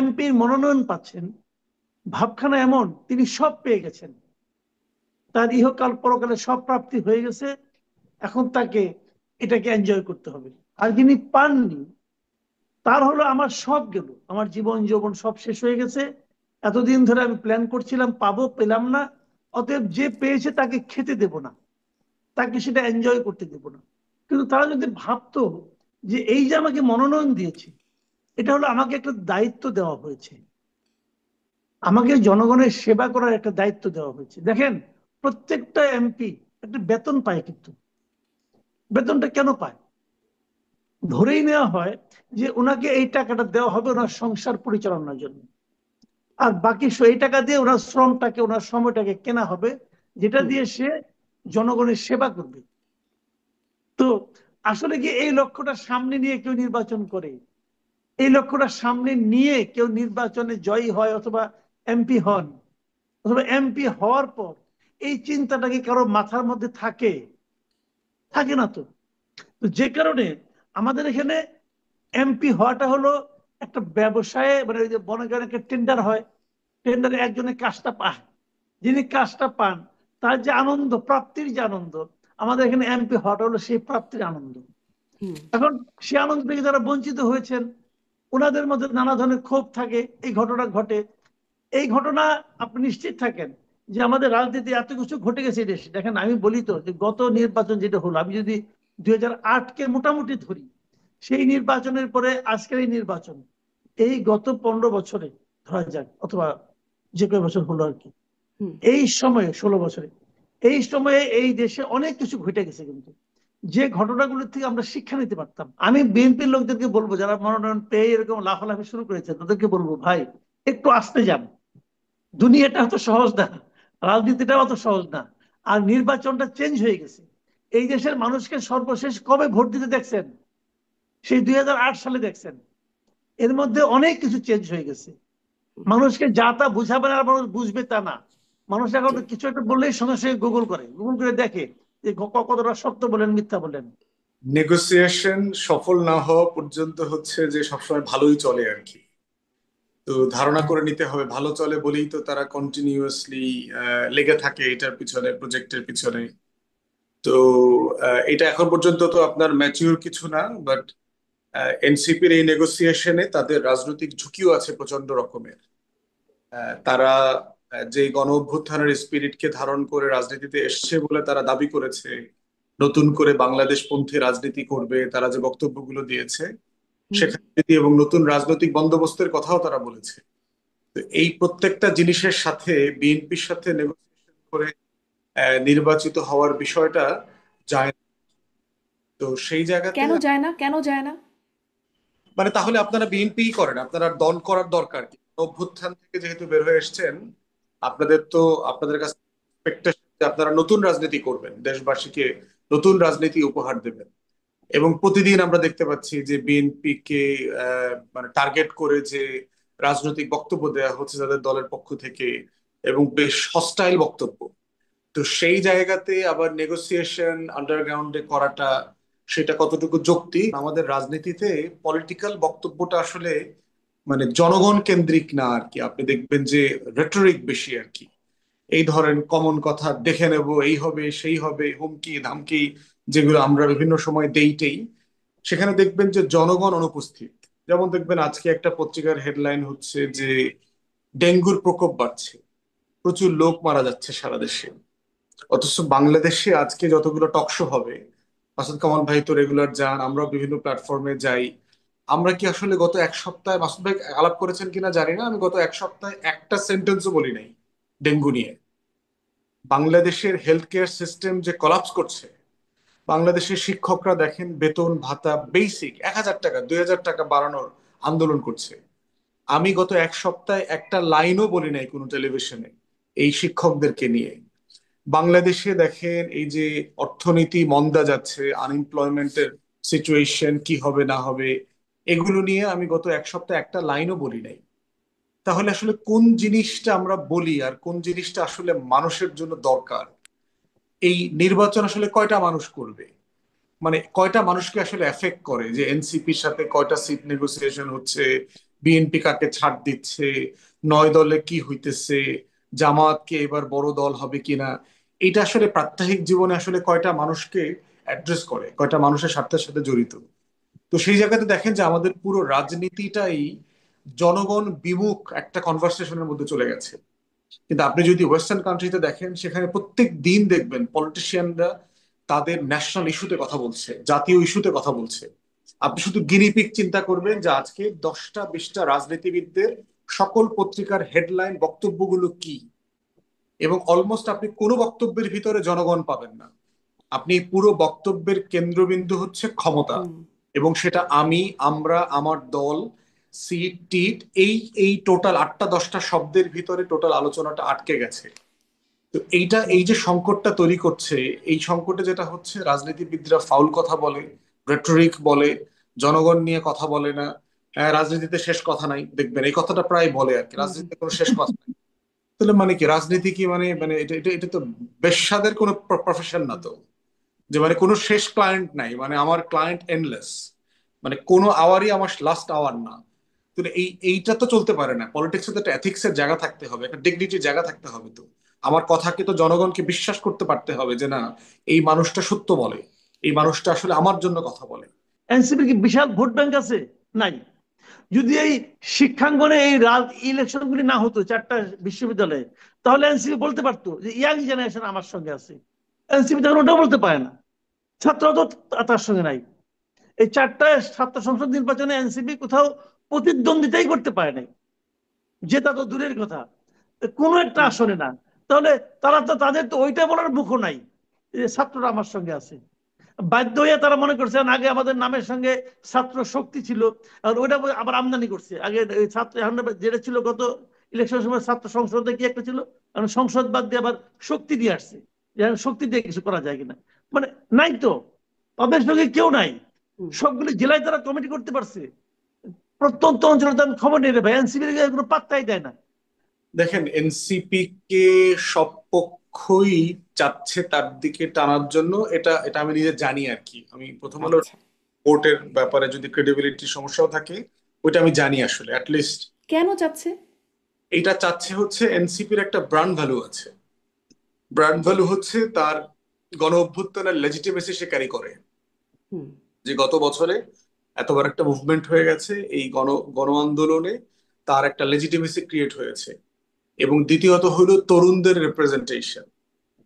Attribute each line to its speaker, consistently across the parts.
Speaker 1: এমপির মনোনয়ন পাচ্ছেন, ভাবখানা এমন তিনি সব পেয়ে গেছেন, তার ইহকাল পরকালে সব প্রাপ্তি হয়ে গেছে, এখন তাকে এটাকে এনজয় করতে হবে। আর যিনি পাননি, তার হলো আমার সব গেল, আমার জীবন যৌবন সব শেষ হয়ে গেছে, এতদিন ধরে আমি প্ল্যান করছিলাম পাবো, পেলাম না, অতএব যে পেয়েছে তাকে খেতে দেব না, তাকে সেটা এনজয় করতে দেব না। কিন্তু তারা যদি ভাবতো যে এই যে আমাকে মনোনয়ন দিয়েছে, এটা হলো আমাকে একটা দায়িত্ব দেওয়া হয়েছে, আমাকে জনগণের সেবা করার একটা দায়িত্ব দেওয়া হয়েছে। দেখেন, প্রত্যেকটা এমপি একটা বেতন পায়, কিন্তু বেতনটা কেন পায়? ধরেই নেওয়া হয় যে ওনাকে এই টাকাটা দেওয়া হবে ওনার সংসার পরিচালনার জন্য, আর বাকি এই টাকা দিয়ে ওনার শ্রমটাকে, ওনার সময়টাকে কেনা হবে, যেটা দিয়ে সে জনগণের সেবা করবে। তো আসলে কি এই লক্ষ্যটা সামনে নিয়ে কেউ নির্বাচন করে? এই লক্ষ্যটা সামনে নিয়ে কেউ নির্বাচনে জয়ী হয় অথবা এমপি হন? অথবা এমপি হওয়ার পর এই চিন্তাটা কি কারো মাথার মধ্যে থাকে? থাকে না তো। তো যে কারণে আমাদের এখানে এমপি হওয়াটা হলো একটা ব্যবসায়ে, মানে ওই যে মনে করেন একটা টেন্ডার হয়, টেন্ডারে একজনের কাজটা পায়, যিনি কাজটা পান তার যে আনন্দ, প্রাপ্তির যে আনন্দ, আমাদের এখানে এমপি হওয়াটা হলো সেই প্রাপ্তির আনন্দ। এখন সে আনন্দ থেকে যারা বঞ্চিত হয়েছেন, ওনাদের মধ্যে নানা ধরনের ক্ষোভ থাকে, এই ঘটনা ঘটে। এই ঘটনা আপনি নিশ্চিত থাকেন যে আমাদের রাজনীতি এত কিছু ঘটে গেছে এই দেশে। দেখেন, আমি বলি তো যে গত নির্বাচন যেটা হলো, আমি যদি 2008-কে মোটামুটি ধরি, সেই নির্বাচনের পরে আজকের এই নির্বাচন, এই গত 15 বছরে ধরা যাক, অথবা যে কয় বছর হলো আর কি, এই সময়ে 16 বছরে, এই সময়ে এই দেশে অনেক কিছু ঘটে গেছে, কিন্তু যে ঘটনাগুলোর থেকে আমরা শিক্ষা নিতে পারতাম। আমি বিএনপির লোকদেরকে বলবো, যারা মনোনয়ন পেয়ে এরকম লাফালাফি শুরু করেছে, তাদেরকে বলবো, ভাই একটু আসতে যান, দুনিয়াটা অত সহজ না, রাজনীতিটা অত সহজ না। আর নির্বাচনটা চেঞ্জ হয়ে গেছে। এই দেশের মানুষকে সর্বশেষ কবে ভোট দিতে দেখছেন? সেই 2008 সালে দেখছেন। এর মধ্যে অনেক কিছু চেঞ্জ হয়ে গেছে। মানুষকে যা তা বুঝাবেন আর মানুষ বুঝবে তা না। মানুষ এখন কিছু একটা বললেই সঙ্গে সঙ্গে গুগল করে, গুগল করে দেখে যে কতটা সত্য বলেন মিথ্যা বলেন।
Speaker 2: নেগোসিয়েশন সফল না হওয়া পর্যন্ত হচ্ছে যে সবসময় ভালোই চলে আর কি। তো ধারণা করে নিতে হবে ভালো চলে বলেই তো তারা কন্টিনিউয়াসলি লেগে থাকে এটার পিছনে, প্রজেক্টের পিছনে। তো এটা এখন পর্যন্ত তো আপনার ম্যাচিউর কিছু না, বাট এনসিপির এই নেগোসিয়েশনে তাদের রাজনৈতিক ঝুঁকিও আছে প্রচন্ড রকমের। তারা যে গণ অভ্যুত্থানের স্পিরিটকে ধারণ করে রাজনীতিতে এসছে বলে তারা দাবি করেছে, নতুন করে বাংলাদেশ পন্থী রাজনীতি করবে, তারা যে বক্তব্যগুলো দিয়েছে সেখানে, এবং নতুন রাজনৈতিক বন্দোবস্তের কথাও তারা বলেছে। তো এই প্রত্যেকটা জিনিসের সাথে বিএনপির সাথে নেগোসিয়েশন করে নির্বাচিত হওয়ার বিষয়টা যায় না। তো সেই জায়গাতে
Speaker 3: কেন যায় না, কেন যায় না?
Speaker 2: মানে তাহলে আপনারা বিএনপি করেন, আপনারা দল করার দরকার কি? অভ্যুত্থান থেকে যেহেতু বের হয়ে এসেছেন, আপনাদের তো, আপনাদের কাছে expectation যে আপনারা নতুন রাজনীতি করবেন, দেশবাসীকে নতুন রাজনীতি উপহার দেবেন। এবং প্রতিদিন আমরা দেখতে পাচ্ছি যে বিএনপি কে মানে টার্গেট করে যে রাজনৈতিক বক্তব্য দেওয়া হচ্ছে তাদের দলের পক্ষ থেকে, এবং বেশ হস্টাইল বক্তব্য। তো সেই জায়গাতে আবার নেগোসিয়েশন আন্ডারগ্রাউন্ডে করাটা, সেটা কতটুকু যৌক্তিক? আমাদের রাজনীতিতে পলিটিক্যাল বক্তব্যটা আসলে মানে জনগণ কেন্দ্রিক না আর কি। আপনি দেখবেন যে রেটরিক বেশি আর কি। এই ধরেন কমন কথা, দেখে নেব, এই হবে সেই হবে, হুমকি ধামকি, যেগুলো আমরা বিভিন্ন সময় দেইটেই, সেখানে দেখবেন যে জনগণ অনুপস্থিত। যেমন দেখবেন আজকে একটা পত্রিকার হেডলাইন হচ্ছে যে ডেঙ্গুর প্রকোপ বাড়ছে, প্রচুর লোক মারা যাচ্ছে সারা দেশে। অথচ বাংলাদেশে আজকে যতগুলো টক শো হবে, মাসুদ কামাল ভাই তো রেগুলার যান, আমরাও বিভিন্ন প্ল্যাটফর্মে যাই, আমরা কি আসলে গত এক সপ্তাহে, মাসুদ ভাই আলাপ করেছেন কিনা জানি না, আমি গত এক সপ্তাহে একটা সেন্টেন্সও বলি নাই ডেঙ্গু নিয়ে। বাংলাদেশের হেলথ কেয়ার সিস্টেম যে কলাপস করছে, বাংলাদেশের শিক্ষকরা দেখেন বেতন ভাতা বেসিক 1,000 টাকা 2,000 টাকা বাড়ানোর আন্দোলন করছে। আমি গত এক সপ্তাহে একটা লাইনও বলি নাই কোনো টেলিভিশনে এই শিক্ষকদেরকে নিয়ে। বাংলাদেশে দেখেন এই যে অর্থনীতি মন্দা যাচ্ছে, আনএমপ্লয়মেন্টের সিচুয়েশন কি হবে না হবে, এগুলো নিয়ে আমি গত এক সপ্তাহে একটা লাইনও বলি নাই। তাহলে আসলে কোন জিনিসটা আমরা বলি আর কোন জিনিসটা আসলে মানুষের জন্য দরকার? এই নির্বাচন আসলে কয়টা মানুষ করবে? মানে কয়টা মানুষকে আসলে এফেক্ট করে যে এনসিপির সাথে কয়টা সিট নেগোসিয়েশন হচ্ছে, বিএনপি কাকে ছাড় দিচ্ছে, 9 দলে কি হইতেছে, জামাত কি এবার বড় দল হবে কিনা, এটা আসলে প্রাত্যহিক জীবনে আসলে কয়টা মানুষকে অ্যাড্রেস করে, কয়টা মানুষের স্বার্থের সাথে জড়িত। তো সেই জায়গাতে দেখেন যে আমাদের পুরো রাজনীতিটাই জনগণ বিমুখ একটা কনভারসেশনের মধ্যে চলে গেছে। কিন্তু আপনি যদি ওয়েস্টার্ন কান্ট্রিতে দেখেন, সেখানে প্রত্যেক দিন দেখবেন পলিটিশিয়ানরা তাদের ন্যাশনাল ইস্যুতে কথা বলছে, জাতীয় ইস্যুতে কথা বলছে। আপনি শুধু গিনিপিগ চিন্তা করবেন যে আজকে 10টা 20টা রাজনীতিবিদদের সকল পত্রিকার হেডলাইন বক্তব্যগুলো কি, এবং অলমোস্ট আপনি কোনো বক্তব্যের ভিতরে জনগণ পাবেন না। আপনি পুরো বক্তব্যের কেন্দ্রবিন্দু হচ্ছে ক্ষমতা,
Speaker 3: হুম।
Speaker 2: এবং সেটা আমি, আমরা, আমার দল, সিট টিট, এই এই টোটাল 8টা 10টা শব্দের ভিতরে টোটাল আলোচনাটা আটকে গেছে। তো এইটা, এই যে সংকটটা তৈরি করছে, এই সংকটে যেটা হচ্ছে, রাজনীতিবিদরা ফাউল কথা বলে, রেটরিক বলে, জনগণ নিয়ে কথা বলে না। হ্যাঁ, রাজনীতিতে শেষ কথা নাই, দেখবেন এই কথাটা প্রায় বলে আর কি,
Speaker 3: হুম।
Speaker 2: রাজনীতিতে কোনো শেষ কথা নাই। তাহলে মানে কি রাজনীতি কি, মানে মানে এটা এটা এটা তো বেশ্যাদের কোনো প্রফেশন না তো, যে মানে কোনো শেষ ক্লায়েন্ট নাই, মানে আমার ক্লায়েন্ট এন্ডলেস, মানে কোনো আওয়ারই আমার লাস্ট আওয়ার না। তো এইটা তো চলতে পারে না। পলিটিক্সে তো একটা এথিক্সের জায়গা থাকতে হবে, একটা ডিগনিটির জায়গা থাকতে হবে। তো আমার কথাকে তো জনগণকে বিশ্বাস করতে পারতে হবে যে না, এই মানুষটা সত্য বলে, এই মানুষটা আসলে আমার জন্য কথা বলে।
Speaker 1: এনসিপির কি বিশাল ভোট ব্যাংক আছে? নাই। যদি এই শিক্ষাঙ্গনে এই ইলেকশন গুলি না হতো 4টা বিশ্ববিদ্যালয়ে, তাহলে এনসিপি বলতে পারতো যে ইয়াং জেনারেশন আমার সঙ্গে আছে। এনসিপি তখন ওটাও বলতে পারে না, ছাত্ররা তো তার সঙ্গে নাই। এই 4টা ছাত্র সংসদ নির্বাচনে এনসিপি কোথাও প্রতিদ্বন্দ্বিতাই করতে পারে নাই, জেতা তো দূরের কথা, কোনো একটা আসনে না। তাহলে তারা তো, তাদের তো ওইটা বলার মুখও নাই যে ছাত্ররা আমার সঙ্গে আছে। বাধ্য হয়ে তারা মনে করছেন আগে আমাদের নামের সঙ্গে ছাত্র শক্তি ছিল, আর ওইটা আবার আমদানি করছে। আগে ছাত্র, এখন যেটা ছিল গত ইলেকশনের সময় ছাত্র সংসদে কি একটা ছিল, এখন সংসদ বাদ দিয়ে আবার শক্তি দিয়ে আসছে, যে এখন শক্তি দিয়ে কিছু করা যায় কিনা। মানে নাই তো, তাদের সঙ্গে কেউ নাই।
Speaker 3: হুম।
Speaker 1: সবগুলো জেলায় তারা কমিটি করতে পারছে, প্রত্যন্ত অঞ্চলে তো আমি খবর নিয়ে ভাই এনসিপি কোনো পাত্তাই দেয় না।
Speaker 2: দেখেন, এনসিপি কে সব পক্ষই চাচ্ছে তার দিকে টানার জন্য, এটা এটা আমি নিজে জানি আর কি। আমি প্রথম হলো
Speaker 3: আচ্ছা,
Speaker 2: ভোটের ব্যাপারে যদি ক্রেডিবিলিটির সমস্যাও থাকে, ওইটা আমি জানি আসলে অ্যাটলিস্ট।
Speaker 3: কেন চাচ্ছে?
Speaker 2: এইটা চাচ্ছে হচ্ছে এনসিপির একটা ব্র্যান্ড ভ্যালু আছে। ব্র্যান্ড ভ্যালু হচ্ছে তার গণ অভ্যুত্থানের লেজিটিমেসি সে ক্যারি করে,
Speaker 3: হুম।
Speaker 2: যে গত বছরে এত বড় একটা মুভমেন্ট হয়ে গেছে, এই গণ গণ আন্দোলনে তার একটা লেজিটিমেসি ক্রিয়েট হয়েছে। এবং দ্বিতীয়ত হলো তরুণদের রিপ্রেজেন্টেশন,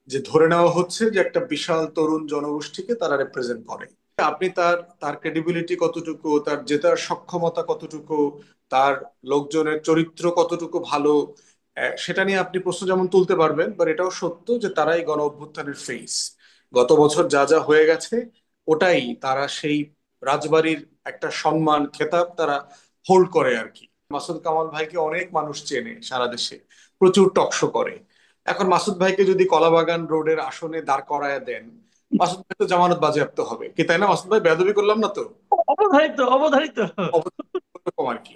Speaker 2: যে ধরে নেওয়া হচ্ছে যে একটা বিশাল তরুণ জনগোষ্ঠীকে তারা রিপ্রেজেন্ট করে। আপনি তার তার ক্রেডিবিলিটি কতটুকু, তার জেতার সক্ষমতা কতটুকু, তার লোকজনের চরিত্র কতটুকু ভালো, সেটা নিয়ে আপনি প্রশ্ন যেমন তুলতে পারবেন, বাট এটাও সত্য যে তারাই গণ অভ্যুত্থানের ফেস। গত বছর যা যা হয়ে গেছে, ওটাই তারা সেই রাজবাড়ির একটা সম্মান খেতাব তারা হোল্ড করে আর কি। মাসুদ কামাল ভাইকে অনেক মানুষ চেনে সারা দেশে, প্রচুর টকশো করে। এখন মাসুদ ভাইকে যদি কলাবাগান রোডের আসনে দাঁড় করায় দেন, মাসুদ ভাই তো জামানত বাজেয়াপ্ত হবে কি, তাই না? মাসুদ ভাই, বেয়াদবি করলাম না তো?
Speaker 1: অবধারিত, অবধারিত।
Speaker 2: অবশ্যই আর কি।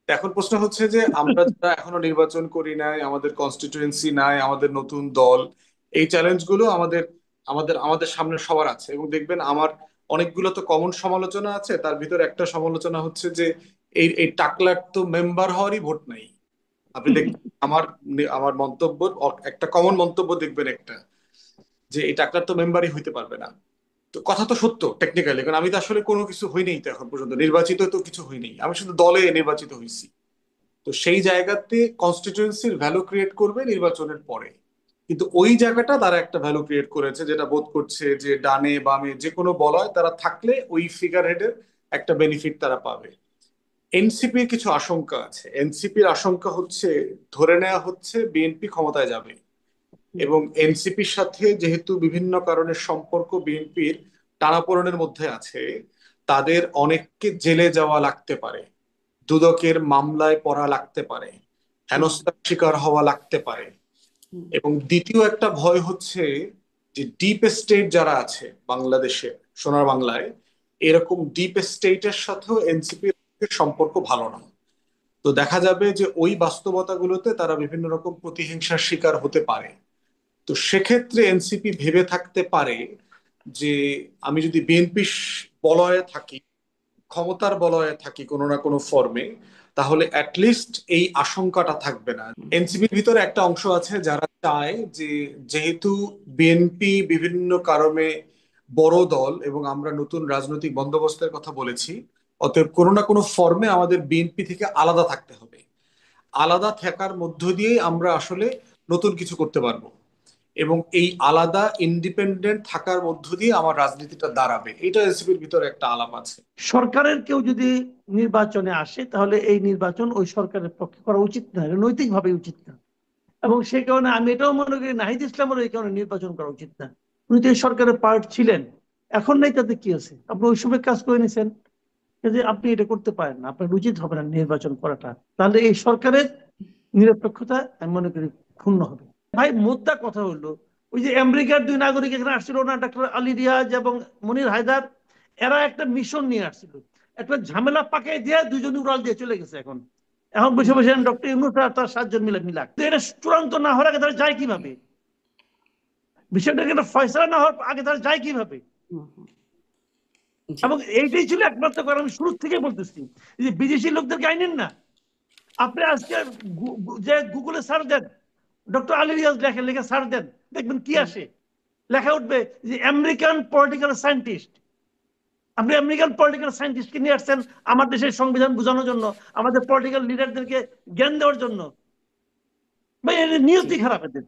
Speaker 2: এখন প্রশ্ন হচ্ছে যে আমরা যারা এখনো নির্বাচন করি নাই, আমাদের কনস্টিটিউয়েন্সি নাই, আমাদের নতুন দল, এই চ্যালেঞ্জ গুলো আমাদের আমাদের আমাদের সামনে সবার আছে। এবং দেখবেন আমার অনেকগুলো তো কমন সমালোচনা আছে, তার ভিতরে একটা সমালোচনা হচ্ছে যে এই এই টাকলার তো মেম্বার হওয়ারই ভোট নাই। আপনি দেখবেন আমার আমার মন্তব্য, একটা কমন মন্তব্য দেখবেন একটা, যে এই টাকলার তো মেম্বারই হইতে পারবে না। তো কথা তো সত্য টেকনিক্যালি, কারণ আমি তো আসলে কোনো কিছু হই নাই, তো এখন পর্যন্ত নির্বাচিত তো কিছু হই নাই, আমি শুধু দলে নির্বাচিত হয়েছি। তো সেই জায়গাতে কনস্টিটিউয়েন্সির ভ্যালু ক্রিয়েট করবে নির্বাচনের পরে। কিন্তু ওই জায়গাটা তারা একটা ভ্যালু ক্রিয়েট করেছে, যেটা বোধ করছে যে ডানে বামে যে কোনো বলয় তারা থাকলে ওই ফিগার হেডের একটা বেনিফিট তারা পাবে। এনসিপির কিছু আশঙ্কা আছে। এনসিপির আশঙ্কা হচ্ছে, ধরে নেওয়া হচ্ছে বিএনপি ক্ষমতায় যাবে,
Speaker 3: হুম।
Speaker 2: এবং এনসিপির সাথে যেহেতু বিভিন্ন কারণের সম্পর্ক বিএনপির টানাপোড়েনের মধ্যে আছে, তাদের অনেককে জেলে যাওয়া লাগতে পারে, দুদকের মামলায় পড়া লাগতে পারে,
Speaker 3: হুম।
Speaker 2: হেনস্থার শিকার হওয়া লাগতে পারে।
Speaker 3: হুম।
Speaker 2: এবং দ্বিতীয় একটা ভয় হচ্ছে যে ডিপ স্টেট যারা আছে বাংলাদেশে, সোনার বাংলায়, এরকম ডিপ স্টেটের সাথেও এনসিপির সম্পর্ক ভালো না। তো দেখা যাবে যে ওই বাস্তবতাগুলোতে তারা বিভিন্ন রকম প্রতিহিংসার শিকার হতে পারে। তো সেক্ষেত্রে এনসিপি ভেবে থাকতে পারে যে আমি যদি বিএনপি বলয়ে থাকি, ক্ষমতার বলয়ে থাকি কোনো না কোনো ফর্মে, তাহলে অ্যাটলিস্ট এই আশঙ্কাটা থাকবে না। এনসিপির ভিতরে একটা অংশ আছে যারা চায় যে যেহেতু বিএনপি বিভিন্ন কারণে বড় দল এবং আমরা নতুন রাজনৈতিক বন্দোবস্তের কথা বলেছি, অতএব কোনো না কোনো ফর্মে আমাদের বিএনপি থেকে আলাদা থাকতে হবে। আলাদা থাকার মধ্য দিয়ে আমরা আসলে নতুন কিছু করতে পারবো এবং এই আলাদা ইন্ডিপেন্ডেন্ট থাকার মধ্য দিয়ে আমার রাজনীতিটা দাঁড়াবে। এটা এনসিপির ভিতরে একটা আলাপ আছে।
Speaker 1: সরকারের কেউ যদি নির্বাচনে আসে তাহলে এই নির্বাচন ওই সরকারের পক্ষে করা উচিত না, নৈতিকভাবে উচিত না। এবং সেই কারণে আমি এটাও মনে করি নাহিদ ইসলামেরও এই কারণে নির্বাচন করা উচিত না। উনি তো এই সরকারের পার্ট ছিলেন, এখন নাই, তাতে কি আছে? আপনি ওই সময় কাজ করে নিয়েছেন, যে আপনি এটা করতে পারেন না, আপনার উচিত হবে না নির্বাচন করাটা। তাহলে এই সরকারের নিরপেক্ষতা আমি মনে করি ক্ষুণ্ণ হবে। ভাই মুদ্রা কথা হলো, ওই যে আমেরিকার 2 নাগরিক এখানে আসছিল না, ডক্টর আলী রিয়াজ এবং মনির হায়দার, এরা একটা মিশন নিয়ে আসছিল, একটা ঝামেলা পাকাই দিয়ে 2 জন উড়াল দিয়ে চলে গেছে। এখন এখন বসে বসে ডক্টর ইউনূস আর তার 7 জন মিলে মিলাক। তো এটা চূড়ান্ত না হওয়ার আগে তারা যায় কিভাবে? বিষয়টাকে একটা ফয়সালা না হওয়ার আগে তারা যায় কিভাবে? এবং এইটাই ছিল একমাত্র কারণ। আমি শুরু থেকে বলতেছি যে বিদেশি লোকদেরকে আইনেন না। আপনি আজকে যে গুগলে সার্চ দেন, ডক্টর আলী রিয়াজ লেখে, লিখে সার্চ দেন, দেখবেন কি আসে। লেখা উঠবে যে আমেরিকান পলিটিক্যাল সায়েন্টিস্ট। আপনি আমেরিকান পলিটিক্যাল সায়েন্টিস্টকে নিয়ে আসছেন আমার দেশের সংবিধান বোঝানোর জন্য, আমাদের পলিটিক্যাল লিডারদেরকে জ্ঞান দেওয়ার জন্য। ভাই এর নিয়তি খারাপ এদের।